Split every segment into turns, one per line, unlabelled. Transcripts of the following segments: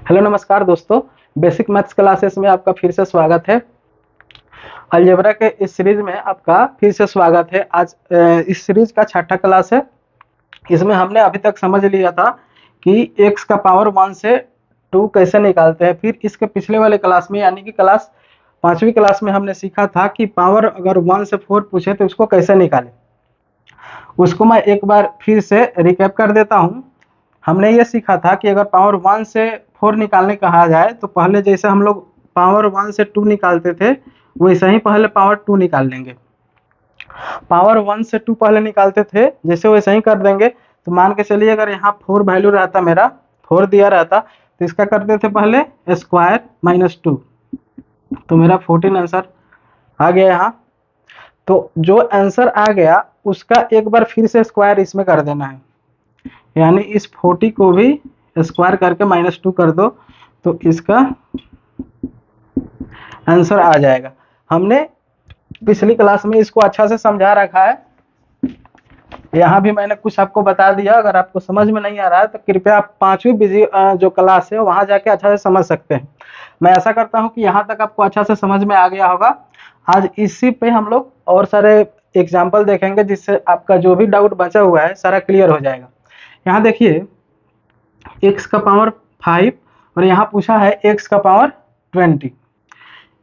Hello नमस्कार दोस्तों, basic maths classes में आपका फिर से स्वागत है। अलजेब्रा के इस सीरीज में आपका फिर से स्वागत है। आज इस सीरीज का छठा क्लास है। इसमें हमने अभी तक समझ लिया था कि x का पावर 1 से 2 कैसे निकालते हैं। फिर इसके पिछले वाले क्लास में यानी कि क्लास 5वीं क्लास में हमने सीखा था कि पावर अगर 1 से 4 पूछे तो उसको कैसे निकालें। उसको मैं एक बार फिर से रिकैप कर देता हूँ। हमने ये सीखा था कि अगर पावर 1 से 4 निकालने कहा जाए तो पहले जैसे हम लोग पावर 1 से 2 निकालते थे वैसे ही पहले पावर 2 निकाल लेंगे। पावर 1 से 2 पहले निकालते थे जैसे वैसे ही कर देंगे। तो मान के चलिए अगर यहाँ 4 वैल्यू रहता, मेरा 4 दिया रहता तो इसका करते थे पहले स्क्वायर माइनस 2, तो मेरा 14 आंसर आ गया यहाँ। तो जो आंसर आ गया उसका एक बार फिर से स्क्वायर इसमें कर देना है, यानी इस 40 को भी स्क्वायर करके -2 कर दो तो इसका आंसर आ जाएगा। हमने पिछली क्लास में इसको अच्छा से समझा रखा है, यहाँ भी मैंने कुछ आपको बता दिया। अगर आपको समझ में नहीं आ रहा है तो कृपया आप 5वीं जो क्लास है वहाँ जाके अच्छा से समझ सकते हैं। मैं ऐसा करता हूँ कि यहाँ तक आपको अच्छा से समझ में आ गया होगा। आज इसी पे हम लोग और सारे एग्जाम्पल देखेंगे जिससे आपका जो भी डाउट बचा हुआ है सारा क्लियर हो जाएगा। यहाँ देखिए x का पावर 5 और यहाँ पूछा है x का पावर 20।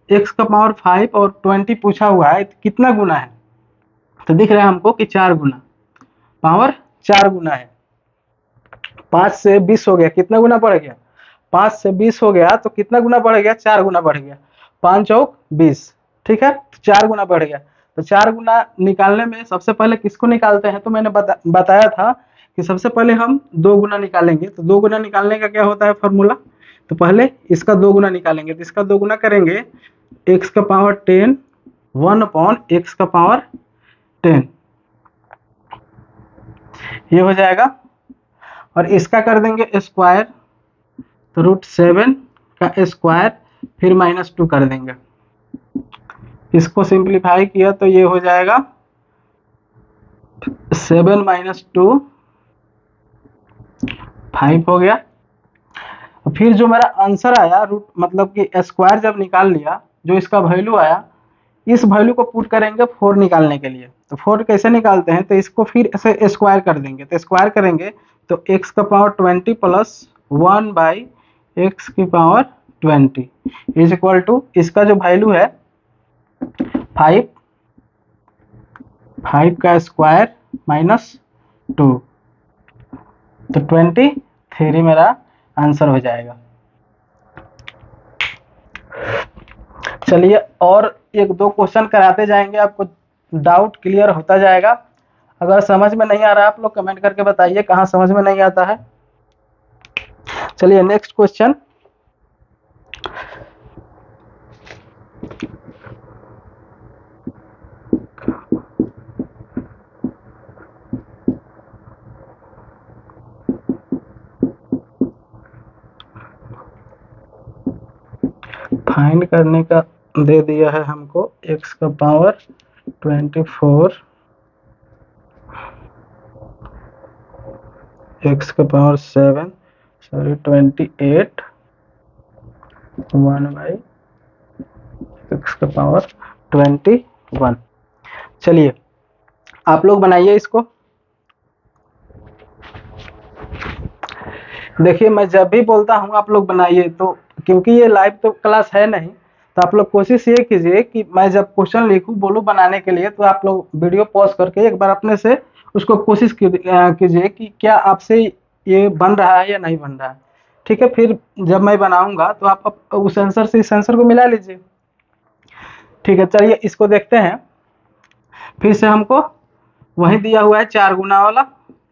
x का पावर 5 और 20 पूछा हुआ है तो कितना गुना है, तो दिख रहा है हमको कि 4 गुना, पावर 4 गुना है। 5 से 20 हो गया, कितना गुना बढ़ गया, 5 से 20 हो गया तो कितना गुना बढ़ गया, 4 गुना बढ़ गया। 5 चौक 20, ठीक है, तो 4 गुना बढ़ गया। तो 4 गुना निकालने में सबसे पहले किसको निकालते हैं, तो मैंने बताया था कि सबसे पहले हम 2 गुना निकालेंगे। तो 2 गुना निकालने का क्या होता है फॉर्मूला, तो पहले इसका 2 गुना निकालेंगे। तो इसका 2 गुना करेंगे x का पावर 10 1/x का पावर 10, ये हो जाएगा। और इसका कर देंगे स्क्वायर, तो √7 का स्क्वायर फिर -2 कर देंगे। इसको सिंप्लीफाई किया तो ये हो जाएगा 7 - 2 5 हो गया। फिर जो मेरा आंसर आया रूट मतलब कि स्क्वायर जब निकाल लिया, जो इसका वैल्यू आया इस वैल्यू को पुट करेंगे 4 निकालने के लिए। तो 4 कैसे निकालते हैं, तो इसको फिर ऐसे स्क्वायर कर देंगे। तो स्क्वायर करेंगे तो x का पावर 20 प्लस 1/x की पावर 20 इज इक्वल टू इसका जो वैल्यू है 5 का स्क्वायर -2, तो 23 मेरा आंसर हो जाएगा। चलिए और एक दो क्वेश्चन कराते जाएंगे, आपको डाउट क्लियर होता जाएगा। अगर समझ में नहीं आ रहा आप लोग कमेंट करके बताइए कहाँ समझ में नहीं आता है। चलिए नेक्स्ट क्वेश्चन, फाइंड करने का दे दिया है हमको x का पावर 24 x का पावर 7 सॉरी 28 1/x का पावर 21। चलिए आप लोग बनाइए इसको। देखिए मैं जब भी बोलता हूँ आप लोग बनाइए, तो क्योंकि ये लाइव तो क्लास है नहीं, तो आप लोग कोशिश ये कीजिए कि मैं जब क्वेश्चन लिखूँ बोलूँ बनाने के लिए, तो आप लोग वीडियो पॉज करके एक बार अपने से उसको कोशिश कीजिए कि क्या आपसे ये बन रहा है या नहीं बन रहा है। ठीक है, फिर जब मैं बनाऊंगा तो आप उस आंसर से इस आंसर को मिला लीजिए। ठीक है, चलिए इसको देखते हैं। फिर से हमको वही दिया हुआ है 4 गुना वाला।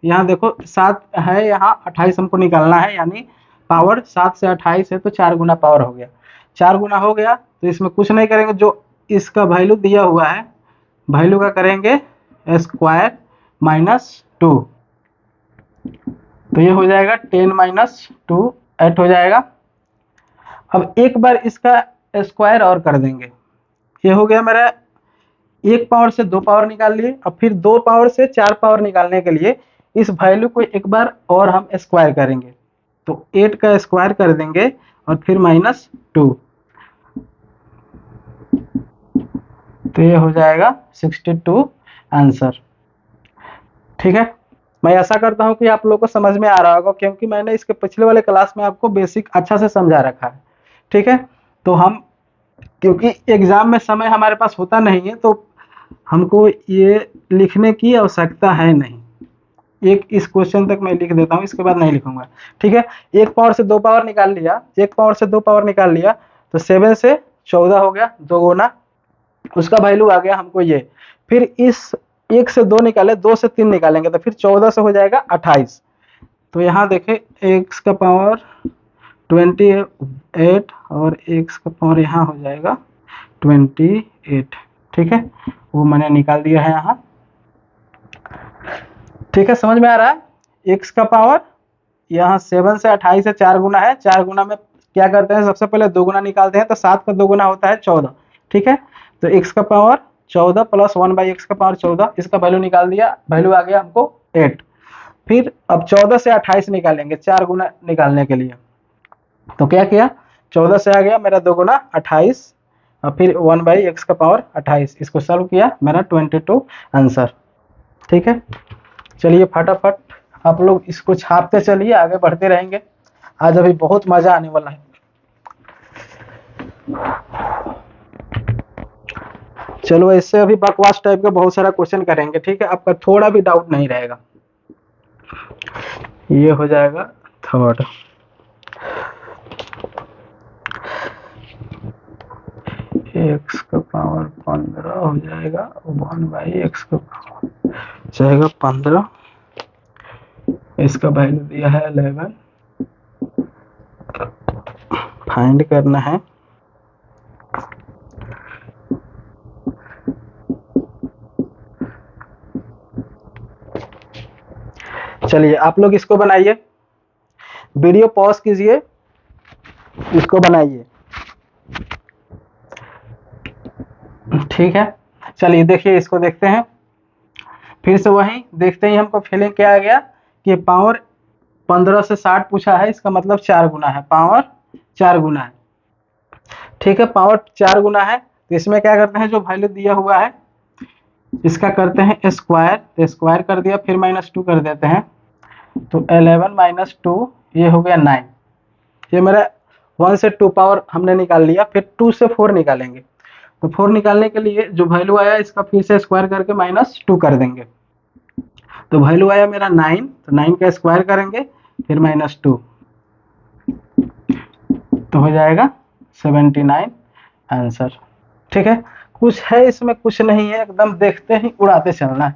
यहाँ देखो 7 है, यहाँ 28 हमको निकालना है, यानी पावर 7 से 28 है तो 4 गुना पावर हो गया। 4 गुना हो गया तो इसमें कुछ नहीं करेंगे, जो इसका वैल्यू दिया हुआ है वैल्यू का करेंगे स्क्वायर -2, तो ये हो जाएगा 10 - 2 8 हो जाएगा। अब एक बार इसका स्क्वायर और कर देंगे, ये हो गया मेरा 1 पावर से 2 पावर निकाल लिए। अब फिर 2 पावर से 4 पावर निकालने के लिए इस वैल्यू को एक बार और हम स्क्वायर करेंगे, तो 8 का स्क्वायर कर देंगे और फिर -2, तो ये हो जाएगा 62 आंसर। ठीक है, मैं ऐसा करता हूँ कि आप लोगों को समझ में आ रहा होगा, क्योंकि मैंने इसके पिछले वाले क्लास में आपको बेसिक अच्छा से समझा रखा है। ठीक है, तो हम, क्योंकि एग्जाम में समय हमारे पास होता नहीं है, तो हमको ये लिखने की आवश्यकता है नहीं। एक इस क्वेश्चन तक मैं लिख देता हूँ, इसके बाद नहीं लिखूंगा। ठीक है, 1 पावर से 2 पावर निकाल लिया, 1 पावर से 2 पावर निकाल लिया, तो 7 से 14 हो गया, 2 गुना, उसका वैल्यू आ गया हमको ये। फिर इस 1 से 2 निकाले, 2 से 3 निकालेंगे, तो फिर 14 से हो जाएगा 28। तो यहाँ देखें, x का पावर 28 और x का पावर यहाँ हो जाएगा 28। ठीक है, वो मैंने निकाल दिया है यहाँ। ठीक है, समझ में आ रहा है? x का पावर यहाँ 7 से 28 से 4 गुना है, 4 गुना में क्या करते हैं, सबसे पहले 2 गुना निकालते हैं, तो 7 का 2 गुना होता है 14। ठीक है, तो x का पावर 14 प्लस 1/x का पावर 14, इसका वैल्यू निकाल दिया, वैल्यू आ गया हमको 8। फिर अब 14 से 28 निकालेंगे 4 गुना निकालने के लिए, तो क्या किया, 14 से आ गया मेरा 2 गुना 28, और फिर 1/x का पावर 28, इसको सॉल्व किया, मेरा 22 आंसर। ठीक है, चलिए फटाफट आप लोग इसको छापते चलिए, आगे बढ़ते रहेंगे, आज अभी बहुत मजा आने वाला है। चलो, इससे अभी बकवास टाइप का बहुत सारा क्वेश्चन करेंगे। ठीक है, आपका थोड़ा भी डाउट नहीं रहेगा। ये हो जाएगा थर्ड। x का पावर 15 हो जाएगा, 1/x का पावर जाएगा 15, इसका वैल्यू दिया है 11, फाइंड करना है। चलिए आप लोग इसको बनाइए, वीडियो पॉज कीजिए, इसको बनाइए। ठीक है, चलिए देखिए, इसको देखते हैं, फिर से वही देखते ही हमको फीलिंग क्या आ गया कि पावर 15 से 60 पूछा है, इसका मतलब 4 गुना है, पावर 4 गुना है। ठीक है, पावर 4 गुना है, तो इसमें क्या करते हैं, जो वैल्यू दिया हुआ है इसका करते हैं स्क्वायर, तो स्क्वायर कर दिया, फिर -2 कर देते हैं, तो 11 - 2 ये हो गया 9। ये मेरा 1 से 2 पावर हमने निकाल लिया, फिर 2 से 4 निकालेंगे, तो 4 निकालने के लिए जो वैल्यू आया इसका फिर से स्क्वायर करके -2 कर देंगे, तो वैल्यू आया मेरा 9, तो 9 का स्क्वायर करेंगे, फिर -2, तो हो जाएगा 79 आंसर। ठीक है, कुछ है इसमें, कुछ नहीं है, एकदम देखते ही उड़ाते चलना है,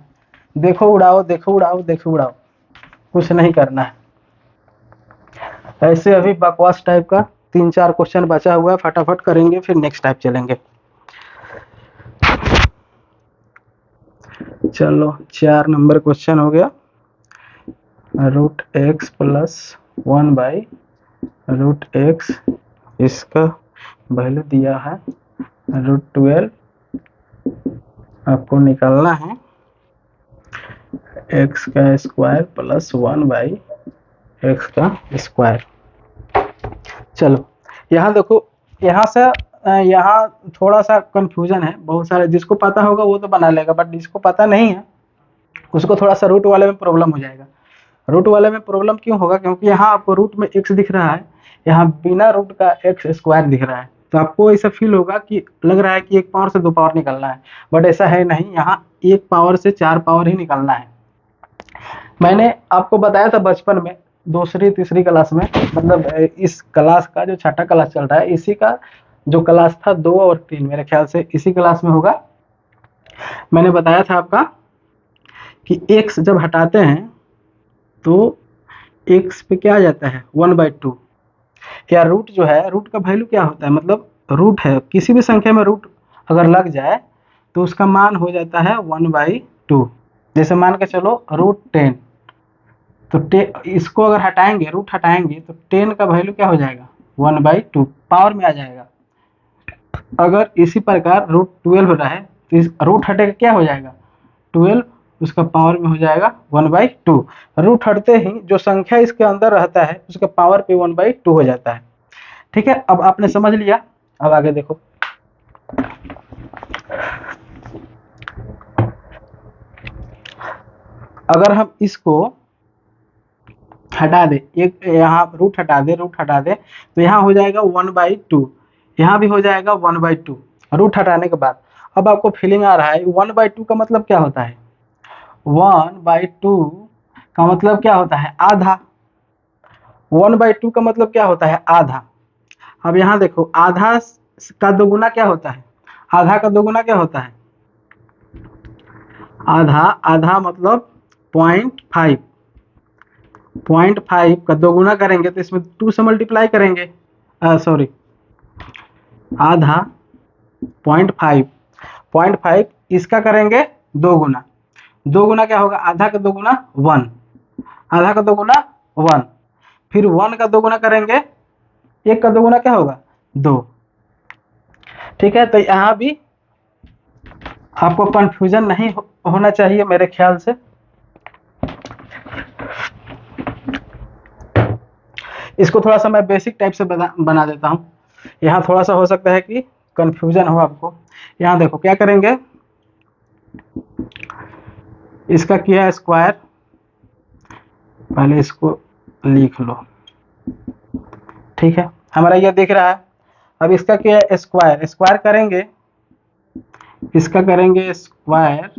देखो उड़ाओ, देखो उड़ाओ, देखो उड़ाओ, कुछ नहीं करना है। ऐसे अभी बकवास टाइप का 3-4 क्वेश्चन बचा हुआ है, फटाफट करेंगे, फिर नेक्स्ट टाइप चलेंगे। चलो 4 नंबर क्वेश्चन हो गया, √x + 1/√x, इसका वैल्यू दिया है √12, आपको निकालना है x का स्क्वायर प्लस 1/x का स्क्वायर। चलो यहाँ देखो, यहाँ से यहाँ थोड़ा सा कंफ्यूजन है, बहुत सारे, जिसको पता होगा वो तो बना लेगा, बट जिसको पता नहीं है उसको थोड़ा सा रूट वाले में प्रॉब्लम हो जाएगा। रूट वाले में प्रॉब्लम क्यों होगा, क्योंकि यहाँ आपको रूट में x दिख रहा है, यहाँ बिना रूट का x स्क्वायर दिख रहा है, तो आपको ऐसा फील होगा कि लग रहा है कि 1 पावर से 2 पावर निकलना है, बट ऐसा है नहीं, यहाँ 1 पावर से 4 पावर ही निकलना है। मैंने आपको बताया था बचपन में, दूसरी तीसरी क्लास में, मतलब इस क्लास का जो छठा क्लास चल रहा है, इसी का जो क्लास था 2 और 3, मेरे ख्याल से इसी क्लास में होगा, मैंने बताया था आपका कि x जब हटाते हैं तो x पे क्या आ जाता है 1/2, या रूट जो है, रूट का वैल्यू क्या होता है, मतलब रूट है, किसी भी संख्या में रूट अगर लग जाए तो उसका मान हो जाता है 1/2। जैसे मान के चलो √10, तो इसको अगर हटाएंगे, रूट हटाएंगे, तो 10 का वैल्यू क्या हो जाएगा 1/2, पावर में आ जाएगा। अगर इसी प्रकार √12 रहे, तो इस रूट हटेगा क्या हो जाएगा 12 उसका पावर में हो जाएगा 1/2। रूट हटते ही जो संख्या इसके अंदर रहता है उसका पावर पे 1/2 हो जाता है। ठीक है, अब आपने समझ लिया। अब आगे देखो, अगर हम इसको हटा दे, एक यहाँ रूट हटा दे, रूट हटा दे, तो यहाँ हो जाएगा 1/2, यहाँ भी हो जाएगा 1/2 रूट हटाने के बाद। अब आपको फीलिंग आ रहा है 1/2 का मतलब क्या होता है? 1/2 का मतलब क्या होता है? आधा। 1/2 का मतलब क्या होता है? आधा। अब यहाँ देखो, आधा का दोगुना क्या होता है? आधा का दोगुना क्या होता है? आधा, आधा मतलब 0.5। 0.5 का दोगुना करेंगे तो इसमें 2 से मल्टीप्लाई करेंगे, सॉरी, आधा 0.5, 0.5 इसका करेंगे दो गुना। दो गुना क्या होगा? आधा का दो गुना 1, आधा का दो गुना 1, फिर 1 का दो गुना करेंगे, एक का दो गुना क्या होगा? 2। ठीक है, तो यहाँ भी आपको कंफ्यूजन नहीं होना चाहिए मेरे ख्याल से। इसको थोड़ा सा मैं बेसिक टाइप से बना देता हूँ, यहाँ थोड़ा सा हो सकता है कि कंफ्यूजन हो आपको। यहाँ देखो क्या करेंगे, इसका किया स्क्वायर, पहले इसको लिख लो। ठीक है, हमारा यह दिख रहा है। अब इसका क्या है? स्क्वायर, स्क्वायर करेंगे, इसका करेंगे स्क्वायर,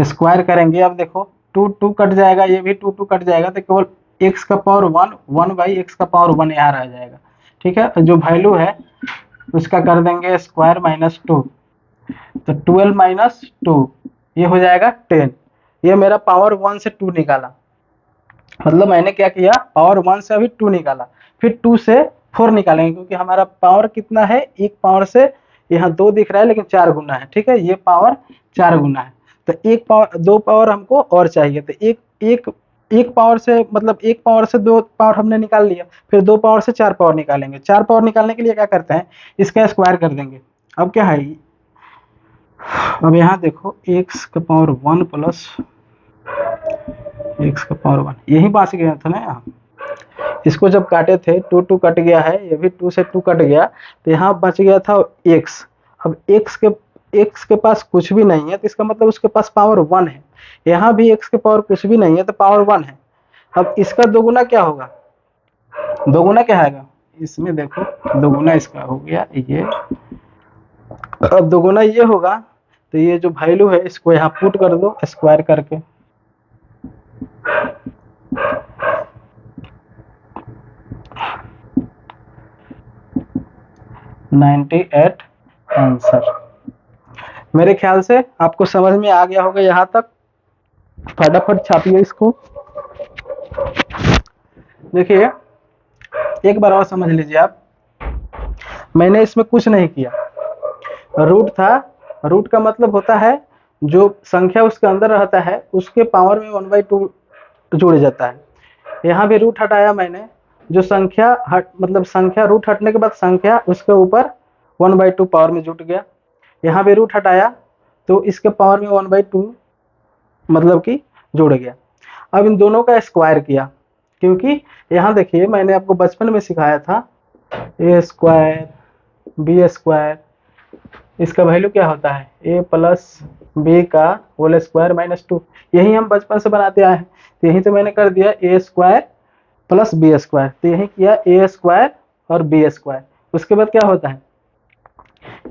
स्क्वायर करेंगे। अब देखो 2 2 कट जाएगा, ये भी 2 2 कट जाएगा, तो केवल x का पावर 1, 1/x का पावर 1 यहाँ रह जाएगा। ठीक है, जो वैल्यू है उसका कर देंगे स्क्वायर -2, तो 12 - 2 ये हो जाएगा 10। ये मेरा पावर 1 से 2 निकाला, मतलब मैंने क्या किया, पावर 1 से अभी 2 निकाला, फिर 2 से 4 निकालेंगे, क्योंकि हमारा पावर कितना है? एक पावर से यहाँ 2 दिख रहा है लेकिन 4 गुना है। ठीक है, ये पावर 4 गुना है, तो एक पावर, 2 पावर हमको और चाहिए, तो एक पावर से, मतलब एक पावर से 2 पावर हमने निकाल लिया, फिर 2 पावर से 4 पावर निकालेंगे। 4 पावर निकालने के लिए क्या करते हैं? इसका स्क्वायर कर देंगे। अब क्या है, अब यहाँ देखो x का पावर 1 प्लस x का पावर 1, यही पास गया था ना यहाँ। इसको जब काटे थे 2 2 कट गया है, ये भी 2 से 2 कट गया, तो यहाँ बच गया था x। अब x के पास कुछ भी नहीं है, तो इसका मतलब उसके पास पावर 1 है। यहाँ भी x के पावर कुछ भी नहीं है, तो पावर 1 है। अब इसका दोगुना क्या होगा? दोगुना क्या आएगा इसमें? देखो दोगुना इसका हो गया ये, अब दोगुना ये होगा, तो ये जो वैल्यू है इसको यहाँ पुट कर दो स्क्वायर करके। $98 आंसर। मेरे ख्याल से आपको समझ में आ गया होगा यहाँ तक। फटाफट छापिए इसको। देखिए एक बार और समझ लीजिए आप, मैंने इसमें कुछ नहीं किया, रूट था, रूट का मतलब होता है जो संख्या उसके अंदर रहता है उसके पावर में 1/2 जुड़ जाता है। यहाँ भी रूट हटाया मैंने, जो संख्या मतलब संख्या रूट हटने के बाद संख्या उसके ऊपर 1/2 पावर में जुट गया। यहाँ भी रूट हटाया तो इसके पावर में 1/2 मतलब कि जुड़ गया। अब इन दोनों का स्क्वायर किया, क्योंकि यहाँ देखिए मैंने आपको बचपन में सिखाया था ए स्क्वायर बी स्क्वायर, इसका वैल्यू क्या होता है? a प्लस बी का होल स्क्वायर -2। यही हम बचपन से बनाते आए हैं, तो यही तो मैंने कर दिया a square plus b square, तो यही किया a स्क्वायर और बी स्क्वायर। उसके बाद क्या होता है?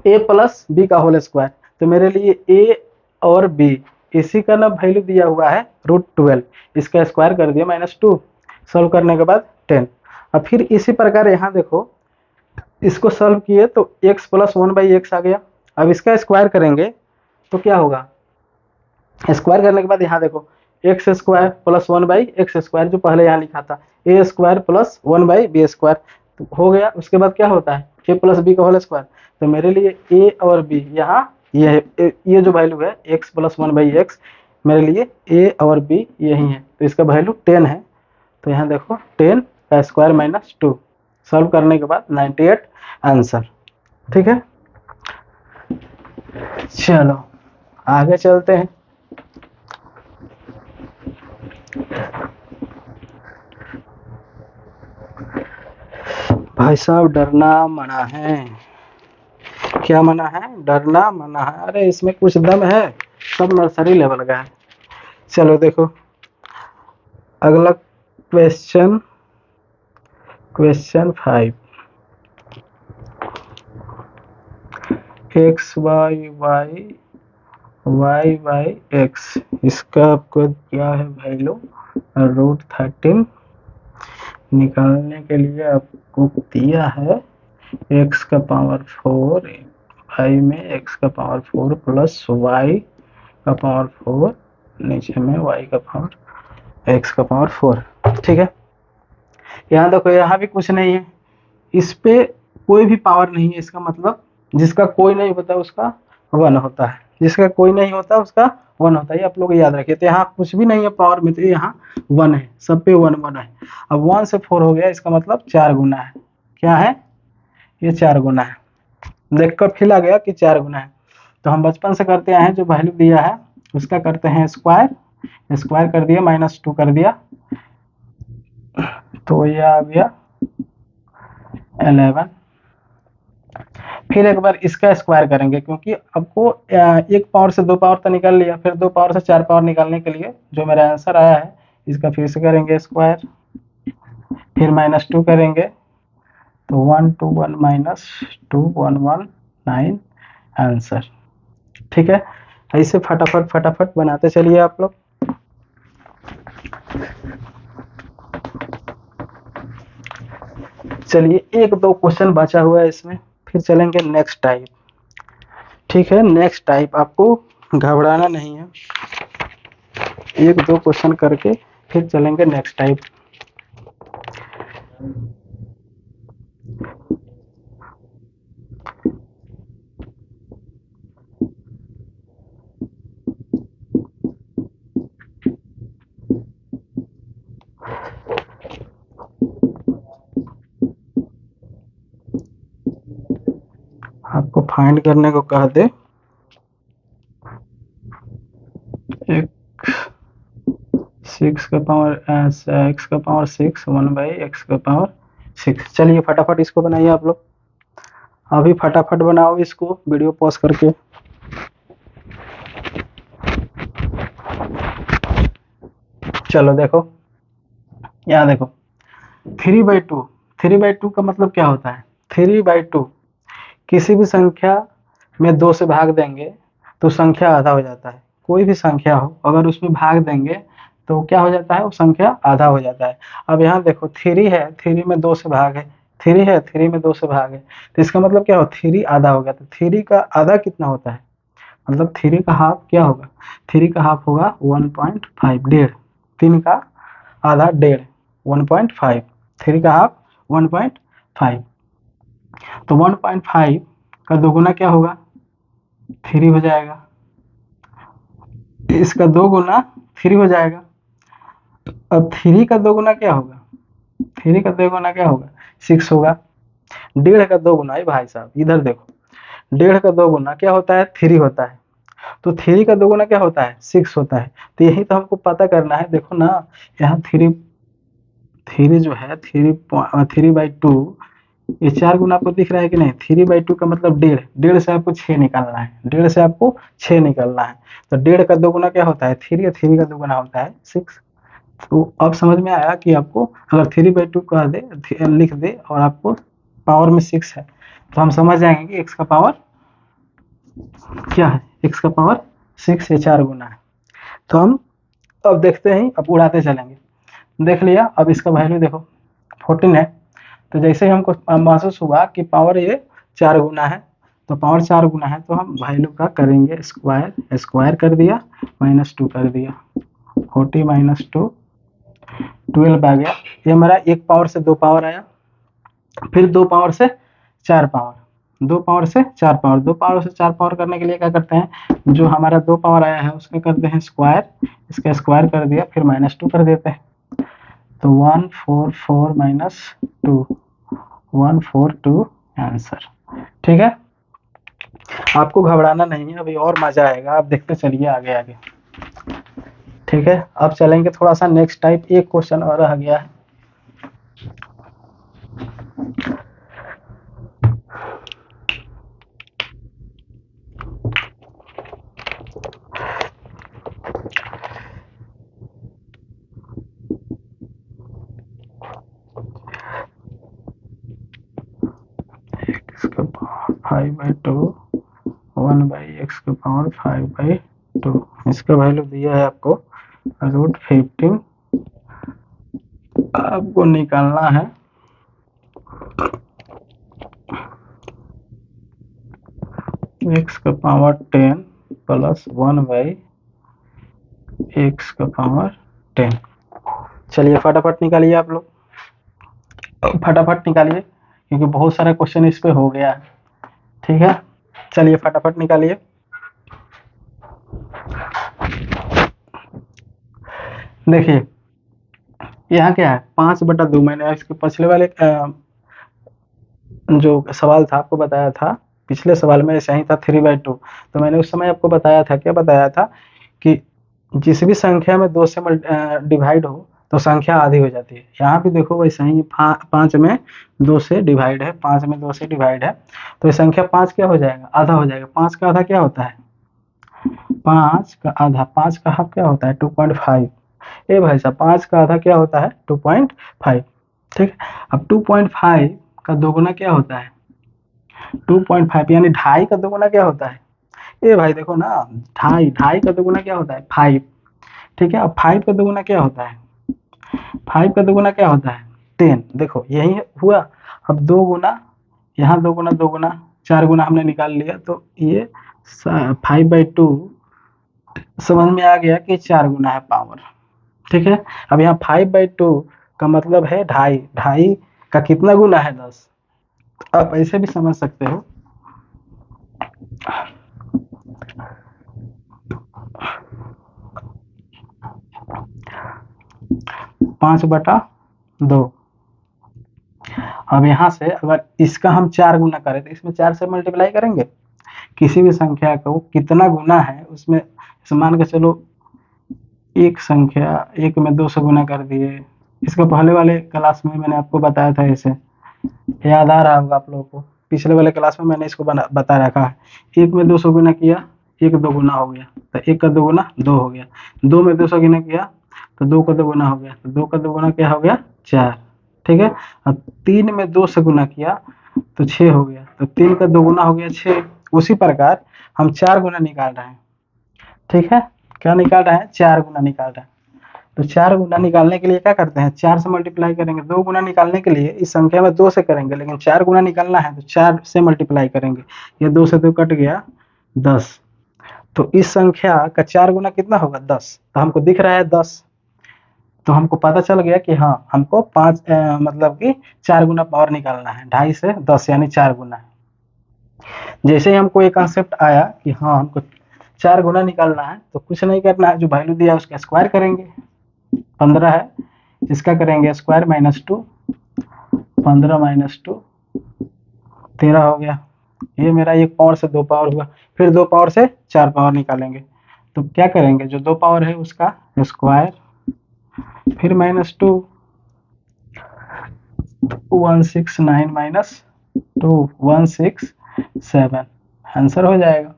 a प्लस बी का होल स्क्वायर, तो मेरे लिए a और b इसी का ना वैल्यू दिया हुआ है √12, इसका स्क्वायर कर दिया -2, सॉल्व करने के बाद 10। अब फिर इसी प्रकार यहाँ देखो, इसको सॉल्व किए तो x प्लस 1/x आ गया। अब इसका स्क्वायर करेंगे तो क्या होगा? स्क्वायर करने के बाद यहाँ देखो x square plus 1/x square, जो पहले यहाँ लिखा था a square plus 1/b square, तो हो गया। उसके बाद क्या होता है? a प्लस बी का होल स्क्वायर, तो मेरे लिए a और b यहाँ ये जो वैल्यू है x प्लस 1/x, मेरे लिए a और b यही है, तो इसका वैल्यू 10 है। तो यहाँ देखो 10 का स्क्वायर -2, सॉल्व करने के बाद 98 आंसर। ठीक है, चलो आगे चलते हैं। भाई साहब डरना मना है। क्या मना है? डरना मना है। अरे इसमें कुछ दम है, सब नर्सरी लेवल का है। चलो देखो अगला question, question 5। X y y y by x, इसका आपको क्या है वैल्यू? √13 निकालने के लिए आपको दिया है x का पावर 4, वाई में x का पावर 4 प्लस y का पावर 4, नीचे में y का पावर x का पावर 4। ठीक है, यहाँ देखो यहाँ भी कुछ नहीं है, इस पे कोई भी पावर नहीं है। इसका मतलब जिसका कोई नहीं होता उसका 1 होता है, जिसका कोई नहीं होता उसका 1 होता है। ये आप लोग याद रखिए। तो यहाँ कुछ भी नहीं है पावर में, तो यहाँ 1 है, सब पे 1 1 है। अब 1 से 4 हो गया, इसका मतलब 4 गुना है। क्या है? ये 4 गुना है। देखकर फील आ गया कि 4 गुना है। तो हम बचपन से करते आए हैं, जो वैल्यू दिया है उसका करते हैं स्क्वायर, स्क्वायर कर दिया -2 कर दिया, तो ये आ गया 11। फिर एक बार इसका स्क्वायर करेंगे, क्योंकि आपको एक पावर से 2 पावर तो निकाल लिया, फिर 2 पावर से 4 पावर निकालने के लिए जो मेरा आंसर आया है इसका फिर से करेंगे स्क्वायर, फिर -2 करेंगे, तो 1 2 1 -2 1 1 9 आंसर। ठीक है, ऐसे फटाफट फटाफट बनाते चलिए आप लोग। चलिए 1-2 क्वेश्चन बचा हुआ है इसमें, फिर चलेंगे नेक्स्ट टाइप। ठीक है, नेक्स्ट टाइप आपको घबराना नहीं है, 1-2 क्वेश्चन करके फिर चलेंगे नेक्स्ट टाइप। आपको फाइंड करने को कह दे, एक 6 का पावर x का पावर 6 1/x का पावर 6। चलिए फटाफट इसको बनाइए आप लोग, अभी फटाफट बनाओ इसको वीडियो पॉज करके। चलो देखो, यहाँ देखो 3/2, 3/2 का मतलब क्या होता है? 3/2 किसी भी संख्या में 2 से भाग देंगे तो संख्या आधा हो जाता है। कोई भी संख्या हो अगर उसमें भाग देंगे तो क्या हो जाता है? वो संख्या आधा हो जाता है। अब यहाँ देखो 3 है, 3 में 2 से भाग है, 3 है, 3 में 2 से भाग है, तो इसका मतलब क्या हो? 3 आधा हो गया। तो 3 का आधा कितना होता है? मतलब 3 का हाफ क्या होगा? 3 का हाफ होगा 1.5, डेढ़। 3 का आधा डेढ़, 1.5। 3 का हाफ 1.5, तो 1.5 का दोगुना क्या होगा? 3 हो जाएगा। इसका 2 गुना 3 हो जाएगा। अब 3 का 2 गुना क्या होगा? 3 का 2 गुना क्या होगा? 6 होगा। डेढ़ का 2 गुना है भाई साहब, इधर देखो, डेढ़ का 2 गुना क्या होता है? 3 होता है। तो 3 का 2 गुना क्या होता है? 6 होता है। तो यही तो हमको पता करना है। देखो ना, यहाँ 3 जो है 3/2, ये 4 गुना आपको दिख रहा है कि नहीं? 3/2 का मतलब डेढ़, डेढ़ से आपको 6 निकालना है, डेढ़ से आपको 6 निकालना है। तो डेढ़ का 2 गुना क्या होता है? 3, 3 का 2 गुना होता है 6। तो अब समझ में आया कि आपको अगर 3/2 कह दे, लिख दे और आपको पावर में 6 है, तो हम समझ जाएंगे कि x का पावर क्या है? x का पावर 6 या 4 गुना है। तो हम अब देखते हैं, अब उड़ाते चलेंगे। देख लिया, अब इसका वैल्यू देखो 14 है। तो जैसे ही हमको महसूस हुआ कि पावर ये 4 गुना है, तो पावर 4 गुना है, तो हम वैल्यू का करेंगे स्क्वायर, स्क्वायर कर दिया, -2 कर दिया, 40 - 2 12 आ गया। ये मेरा 1 पावर से 2 पावर आया, फिर 2 पावर से 4 पावर, 2 पावर से 4 पावर, 2 पावर से 4 पावर करने के लिए क्या करते हैं? जो हमारा 2 पावर आया है उसका करते हैं स्क्वायर, इसका स्क्वायर कर दिया, फिर -2 कर देते हैं, तो 144 - 2 142 आंसर। ठीक है, आपको घबराना नहीं है, अभी और मजा आएगा, आप देखते चलिए आगे आगे। ठीक है, अब चलेंगे थोड़ा सा नेक्स्ट टाइप। एक क्वेश्चन और रह गया है। 5/2 1/x⁵5/2। इसका वैल्यू दिया है आपको √15। आपको निकालना है x⁻10 प्लस 1/x⁻10। चलिए फटाफट निकालिए आप लोग, फटाफट निकालिए क्योंकि बहुत सारा क्वेश्चन इस पे हो गया है। ठीक है, चलिए फटाफट निकालिए। देखिए यहाँ क्या है 5/2। मैंने इसके पिछले वाले जो सवाल था आपको बताया था, पिछले सवाल में ऐसा ही था 3/2। तो मैंने उस समय आपको बताया था, क्या बताया था कि जिस भी संख्या में 2 से डिवाइड हो तो संख्या आधी हो जाती है। यहाँ भी देखो वैसा ही 5 में 2 से डिवाइड है, 5 में 2 से डिवाइड है तो ये संख्या 5 क्या हो जाएगा, आधा हो जाएगा। 5 का आधा क्या होता है, 5 का आधा, 5 का हाफ क्या होता है 2.5। ए भाई साहब 5 का आधा क्या होता है 2.5। ठीक है, अब 2.5 का दोगुना क्या होता है 2.5, यानी 2.5 का दोगुना क्या होता है। ए भाई देखो ना, 2.5 का दोगुना क्या होता है 5। ठीक है, अब 5 का दोगुना क्या होता है, 5 का दोगुना क्या होता है 10। देखो यही हुआ। अब 2 गुना, यहाँ 2 गुना 2 गुना 4 गुना हमने निकाल लिया तो ये 5/2 समझ में आ गया कि 4 गुना है पावर। ठीक है, अब यहाँ 5/2 का मतलब है 2.5, 2.5 का कितना गुना है 10। आप ऐसे भी समझ सकते हो। पाँच बटा 2। अब यहाँ से अगर इसका हम 4 गुना करें तो इसमें 4 से मल्टीप्लाई करेंगे। किसी भी संख्या को कितना गुना है उसमें मान के चलो, एक संख्या एक में 2 से गुना कर दिए। इसका पहले वाले क्लास में मैंने आपको बताया था, ऐसे याद आ रहा होगा आप लोगों को। पिछले वाले क्लास में मैंने इसको बता रखा है। एक में 2 से गुना किया, एक 2 गुना हो गया तो एक का 2 गुना 2 हो गया। 2 में 2 से गुना किया तो 2 का 2 गुना हो गया, तो 2 का 2 गुना क्या हो गया 4। ठीक है, अब 3 में 2 से गुना किया तो 6 हो गया, तो 3 का 2 गुना हो गया 6। उसी प्रकार हम 4 गुना निकाल रहे हैं। ठीक है, क्या निकाल रहे हैं 4 गुना निकाल रहे हैं। तो 4 गुना निकालने के लिए क्या करते हैं 4 से मल्टीप्लाई करेंगे। 2 गुना निकालने के लिए इस संख्या में 2 से करेंगे, लेकिन 4 गुना निकालना है तो 4 से मल्टीप्लाई करेंगे। ये 2 से 2 कट गया 10। तो इस संख्या का 4 गुना कितना होगा 10। तो हमको दिख रहा है 10, तो हमको पता चल गया कि हाँ हमको 5 मतलब कि 4 गुना पावर निकालना है। 2.5 से 10 यानी 4 गुना है। जैसे ही हमको ये कंसेप्ट आया कि हाँ हमको 4 गुना निकालना है तो कुछ नहीं करना है, जो वैल्यू दिया है उसका स्क्वायर करेंगे। 15 है, इसका करेंगे स्क्वायर -2, 15 -2 13 हो गया। ये मेरा 1 पावर से 2 पावर हुआ। फिर 2 पावर से 4 पावर निकालेंगे तो क्या करेंगे, जो 2 पावर है उसका स्क्वायर, फिर -2, 169 -2 167 आंसर हो जाएगा।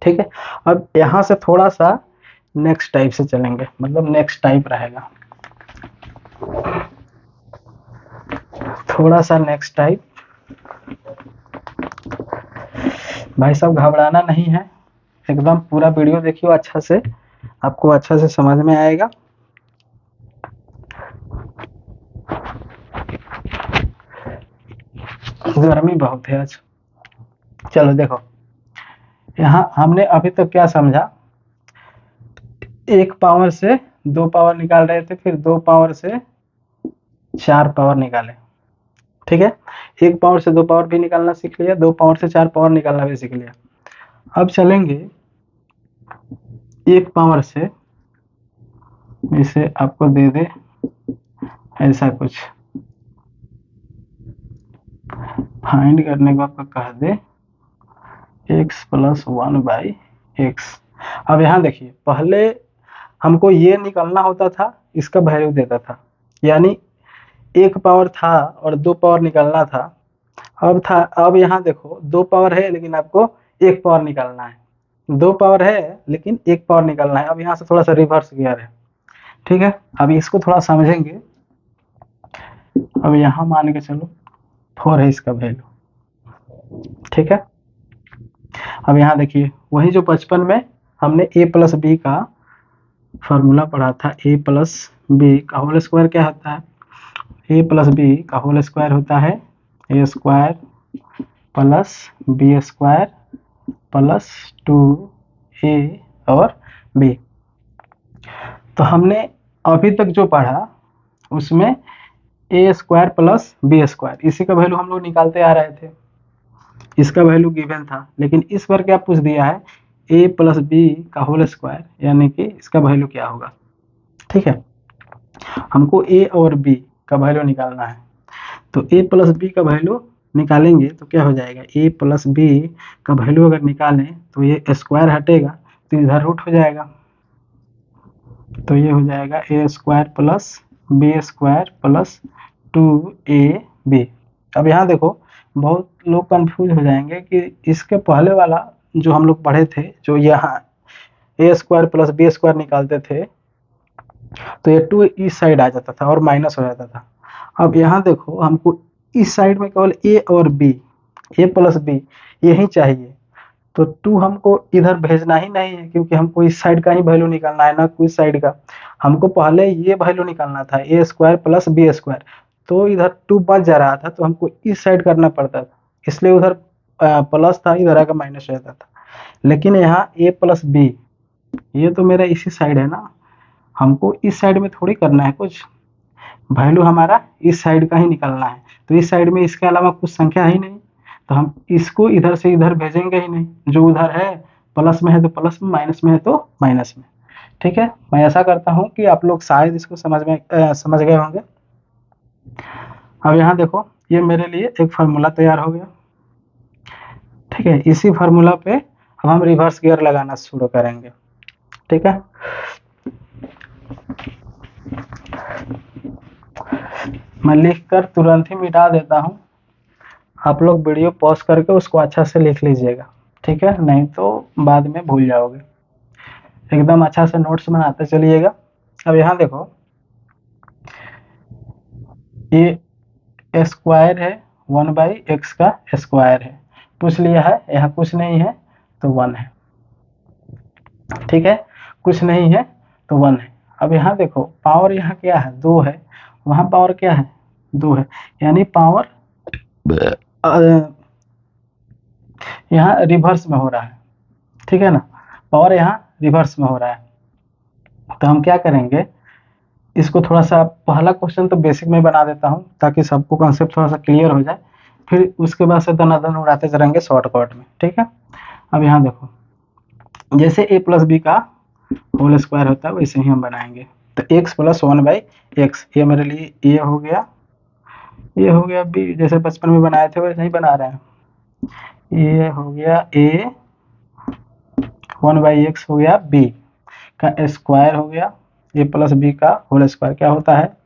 ठीक है, अब यहाँ से थोड़ा सा नेक्स्ट टाइप से चलेंगे, मतलब नेक्स्ट टाइप रहेगा थोड़ा सा नेक्स्ट टाइप। भाई साहब घबराना नहीं है, एकदम पूरा वीडियो देखियो अच्छा से, आपको अच्छा से समझ में आएगा। गर्मी बहुत है आज। चलो देखो, यहाँ हमने अभी तक क्या समझा, 1 पावर से 2 पावर निकाल रहे थे, फिर 2 पावर से 4 पावर निकाले। ठीक है, 1 पावर से 2 पावर भी निकालना सीख लिया, 2 पावर से 4 पावर निकालना भी सीख लिया। अब चलेंगे 1 पावर से, इसे आपको दे दे ऐसा कुछ, फाइंड करने को आपको कह दे x + 1/x। अब यहाँ देखिए, पहले हमको ये निकालना होता था, इसका वैल्यू देता था, यानी 1 पावर था और 2 पावर निकालना था। अब यहाँ देखो 2 पावर है लेकिन आपको 1 पावर निकालना है, 2 पावर है लेकिन 1 पावर निकालना है। अब यहाँ से थोड़ा सा रिवर्स गियर है। ठीक है, अब इसको थोड़ा समझेंगे। अब यहाँ मान के चलो 4 है इसका वैल्यू, ठीक है। अब यहाँ देखिए वही जो बचपन में हमने a प्लस बी का फॉर्मूला पढ़ा था, a प्लस बी का होल स्क्वायर क्या होता है, a प्लस बी का होल स्क्वायर होता है a square plus b square plus 2a और b। तो हमने अभी तक जो पढ़ा उसमें a square plus b square इसी का वैल्यू हम लोग निकालते आ रहे थे, इसका वैल्यू गिवन था। लेकिन इस बार क्या पूछ दिया है, a प्लस बी का होल स्क्वायर, यानी कि इसका वैल्यू क्या होगा। ठीक है, हमको a और b का वैल्यू निकालना है। तो a प्लस बी का वैल्यू निकालेंगे तो क्या हो जाएगा, a प्लस बी का वैल्यू अगर निकालें तो ये स्क्वायर हटेगा तो इधर रूट हो जाएगा, तो ये हो जाएगा a square plus b square plus 2ab। अब यहाँ देखो बहुत लोग कंफ्यूज हो जाएंगे कि इसके पहले वाला जो हम लोग पढ़े थे, जो यहाँ a square plus b square निकालते थे तो ये 2 इस साइड आ जाता था और माइनस हो जाता था। अब यहाँ देखो हमको इस साइड में केवल a और b, a प्लस बी यही चाहिए, तो 2 हमको इधर भेजना ही नहीं है क्योंकि हमको इस साइड का ही वैल्यू निकालना है, ना कोई साइड का। हमको पहले ये वैल्यू निकालना था a square plus b square, तो इधर 2 बच जा रहा था तो हमको इस साइड करना पड़ता था, इसलिए उधर प्लस था, इधर आकर माइनस हो जाता था। लेकिन यहाँ a प्लस बी ये तो मेरा इसी साइड है ना, हमको इस साइड में थोड़ी करना है कुछ, वैल्यू हमारा इस साइड का ही निकलना है। तो इस साइड में इसके अलावा कुछ संख्या ही नहीं, तो हम इसको इधर से इधर भेजेंगे ही नहीं, जो उधर है प्लस में है तो प्लस में, माइनस में है तो माइनस में। ठीक है, मैं ऐसा करता हूँ कि आप लोग शायद इसको समझ गए होंगे। अब यहाँ देखो ये मेरे लिए एक फार्मूला तैयार हो गया। ठीक है, इसी फार्मूला पे अब हम रिवर्स गियर लगाना शुरू करेंगे। ठीक है, मैं लिखकर तुरंत ही मिटा देता हूँ, आप लोग वीडियो पॉज करके उसको अच्छा से लिख लीजिएगा। ठीक है, नहीं तो बाद में भूल जाओगे, एकदम अच्छा से नोट्स बनाते चलिएगा। अब यहाँ देखो ये स्क्वायर है 1/x का स्क्वायर है, पूछ लिया है, यहाँ कुछ नहीं है तो 1 है। ठीक है, कुछ नहीं है तो 1 है। अब यहाँ देखो पावर यहाँ क्या है, 2 है, वहाँ पावर क्या है, 2 है, यानी पावर यहाँ रिवर्स में हो रहा है। ठीक है ना, पावर यहाँ रिवर्स में हो रहा है। तो हम क्या करेंगे, इसको थोड़ा सा पहला क्वेश्चन तो बेसिक में बना देता हूँ ताकि सबको कॉन्सेप्ट थोड़ा सा क्लियर हो जाए, फिर उसके बाद से दनादन उड़ाते चलेंगे शॉर्टकट में। ठीक है, अब यहाँ देखो जैसे a प्लस बी का होल स्क्वायर होता है वैसे ही हम बनाएंगे। तो x प्लस 1/x ये मेरे लिए a हो गया, ये हो गया b, जैसे बचपन में बनाए थे वैसे ही बना रहे हैं। ये हो गया a 1/x हो गया b का स्क्वायर हो गया, a प्लस बी का होल स्क्वायर क्या होता है,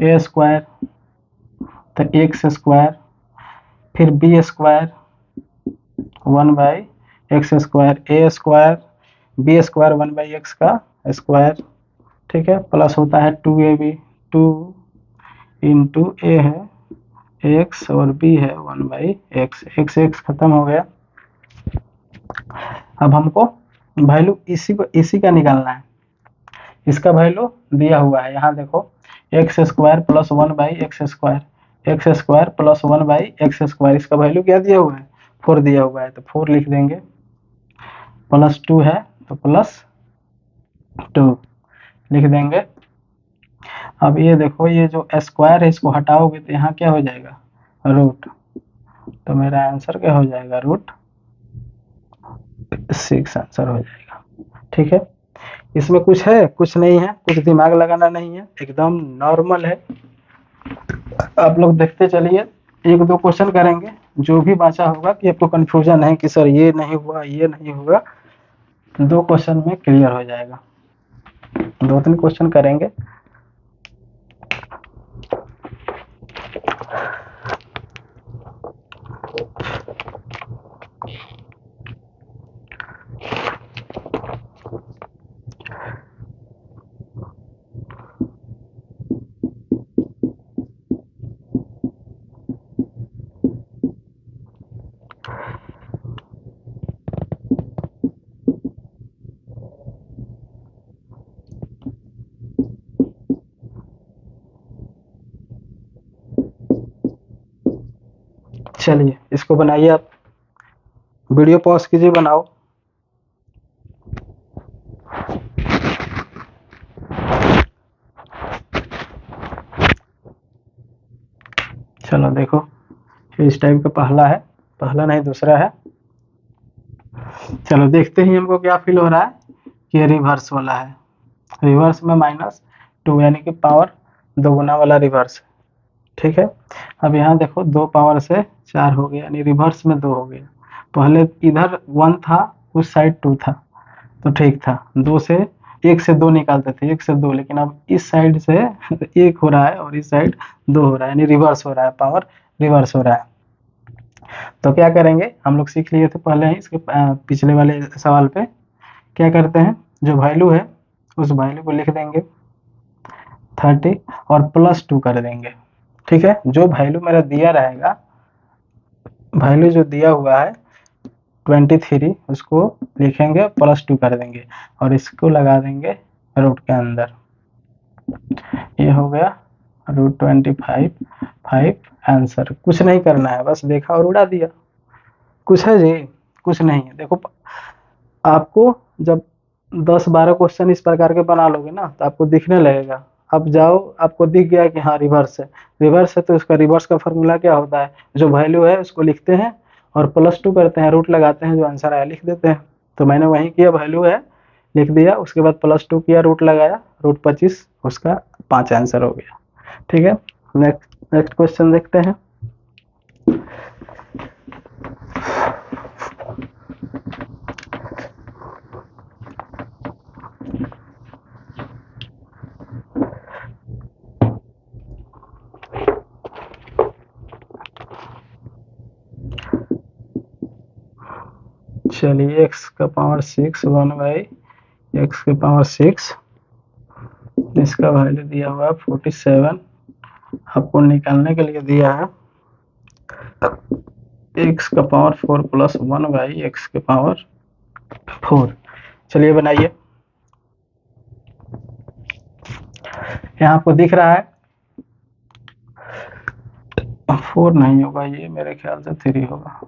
a स्क्वायर, तो x स्क्वायर, फिर b square 1/x square, a square b square 1/x का स्क्वायर। ठीक है, प्लस होता है 2ab, 2 इंटू a है x और b है 1/x, x खत्म हो गया। अब हमको वैल्यू इसी का निकालना है, इसका वैल्यू दिया हुआ है, यहाँ देखो x square plus 1/x square, x square plus 1/x square, इसका वैल्यू क्या दिया हुआ है, 4 दिया हुआ है, तो 4 लिख देंगे, प्लस 2 है तो प्लस 2 लिख देंगे। अब ये देखो ये जो स्क्वायर है इसको हटाओगे तो यहाँ क्या हो जाएगा, रूट, तो मेरा आंसर क्या हो जाएगा, √6 आंसर हो जाएगा। ठीक है, इसमें कुछ है, कुछ नहीं है, कुछ दिमाग लगाना नहीं है, एकदम नॉर्मल है। आप लोग देखते चलिए, एक दो क्वेश्चन करेंगे, जो भी बचा होगा कि आपको कंफ्यूजन है कि सर ये नहीं हुआ ये नहीं हुआ, 2 क्वेश्चन में क्लियर हो जाएगा, 2-3 क्वेश्चन करेंगे। चलिए इसको बनाइए, आप वीडियो पॉज कीजिए, बनाओ। चलो देखो, इस टाइप का पहला है, पहला नहीं दूसरा है। चलो देखते ही हमको क्या फील हो रहा है कि ये रिवर्स वाला है। रिवर्स में -2 यानी कि पावर दोगुना वाला रिवर्स, ठीक है। अब यहाँ देखो 2 पावर से 4 हो गया, यानी रिवर्स में 2 हो गया। पहले इधर 1 था, उस साइड 2 था, तो ठीक था। 2 से 1 से 2 निकालते थे, 1 से 2, लेकिन अब इस साइड से 1 हो रहा है और इस साइड 2 हो रहा है, यानी रिवर्स हो रहा है, पावर रिवर्स हो रहा है। तो क्या करेंगे, हम लोग सीख लिए थे पहले ही इसके पिछले वाले सवाल पे। क्या करते हैं, जो वैल्यू है उस वैल्यू को लिख देंगे 30 और +2 कर देंगे, ठीक है। जो वैल्यू मेरा दिया रहेगा, वैल्यू जो दिया हुआ है 23, उसको लिखेंगे +2 कर देंगे और इसको लगा देंगे रूट के अंदर। ये हो गया √25 5 आंसर। कुछ नहीं करना है, बस देखा और उड़ा दिया। कुछ है जी, कुछ नहीं है। देखो आपको जब 10-12 क्वेश्चन इस प्रकार के बना लोगे ना, तो आपको दिखने लगेगा। अब जाओ, आपको दिख गया कि हाँ रिवर्स है, रिवर्स है, तो इसका रिवर्स का फॉर्मूला क्या होता है, जो वैल्यू है उसको लिखते हैं और +2 करते हैं, रूट लगाते हैं, जो आंसर आया लिख देते हैं। तो मैंने वही किया, वैल्यू है लिख दिया, उसके बाद +2 किया, रूट लगाया, √25, उसका 5 आंसर हो गया, ठीक है। नेक्स्ट क्वेश्चन देखते हैं। चलिए x का पावर 6 1/x के पावर 6, इसका वैल्यू दिया हुआ है 47, आपको निकालने के लिए दिया है x का पावर 4 + 1/x के पावर 4। चलिए बनाइए। यहाँ आपको दिख रहा है 4 नहीं होगा, ये मेरे ख्याल से 3 होगा।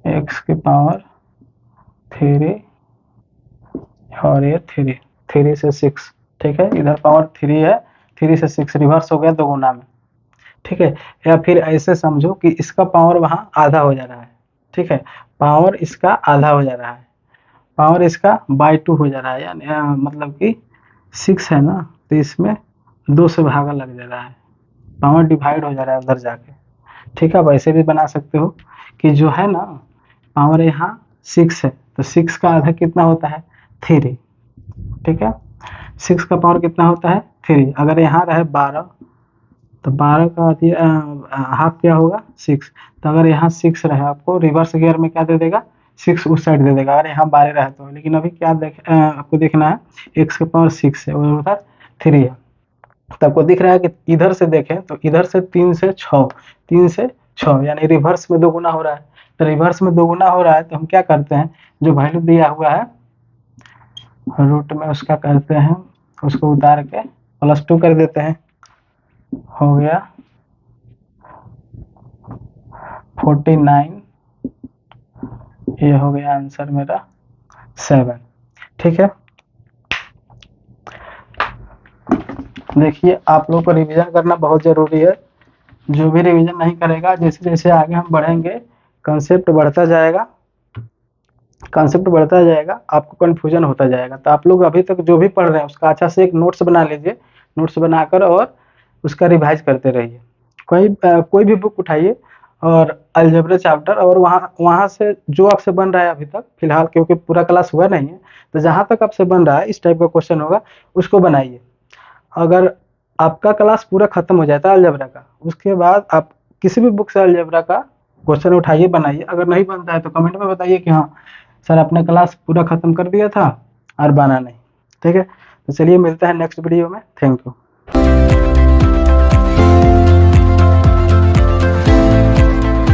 x के पावर 3 और ये 3 से 6, ठीक है। इधर पावर 3 है, 3 से 6 रिवर्स हो गया 2 गुना में, ठीक है। या फिर ऐसे समझो कि इसका पावर वहाँ आधा हो जा रहा है, ठीक है। पावर इसका आधा हो जा रहा है, पावर इसका /2 हो जा रहा है, यानी मतलब कि 6 है ना, तो इसमें 2 से भागा लग जा रहा है, पावर डिवाइड हो जा रहा है उधर जाके, ठीक है। आप ऐसे भी बना सकते हो कि जो है ना, पावर यहाँ 6 है, तो 6 का आधा कितना होता है 3, ठीक है। 6 का पावर कितना होता है 3। अगर यहाँ रहे 12, तो 12 का हाफ क्या होगा 6। तो अगर यहाँ 6 रहे, आपको रिवर्स गियर में क्या दे देगा 6 उस साइड दे देगा, अगर यहाँ 12 रहे तो। लेकिन अभी क्या आपको देखना है, x के पावर 6 है और उधर 3 है, तो आपको दिख रहा है कि इधर से देखें तो इधर से 3 से 6, 3 से 6 यानी रिवर्स में 2 गुना हो रहा है। तो रिवर्स में 2 गुना हो रहा है, तो हम क्या करते हैं, जो वैल्यू दिया हुआ है रूट में उसका करते हैं, उसको उतार के +2 कर देते हैं, हो गया 49। ये हो गया आंसर मेरा 7, ठीक है। देखिए आप लोग को रिवीजन करना बहुत ज़रूरी है। जो भी रिवीजन नहीं करेगा, जैसे जैसे आगे हम बढ़ेंगे कंसेप्ट बढ़ता जाएगा, कंसेप्ट बढ़ता जाएगा, आपको कन्फ्यूजन होता जाएगा। तो आप लोग अभी तक जो भी पढ़ रहे हैं उसका अच्छा से एक नोट्स बना लीजिए, नोट्स बनाकर और उसका रिवाइज करते रहिए। कोई भी बुक उठाइए और अलजेब्रा चैप्टर, और वहाँ से जो आपसे बन रहा है अभी तक फिलहाल, क्योंकि पूरा क्लास हुआ नहीं है, तो जहाँ तक आपसे बन रहा है इस टाइप का क्वेश्चन होगा उसको बनाइए। अगर आपका क्लास पूरा खत्म हो जाता है अलजेब्रा का, उसके बाद आप किसी भी बुक से अलजेब्रा का क्वेश्चन उठाइए, बनाइए। अगर नहीं बनता है तो कमेंट में बताइए कि हाँ सर आपने क्लास पूरा खत्म कर दिया था और बना नहीं, ठीक है। तो चलिए मिलते हैं नेक्स्ट वीडियो में, थैंक यू।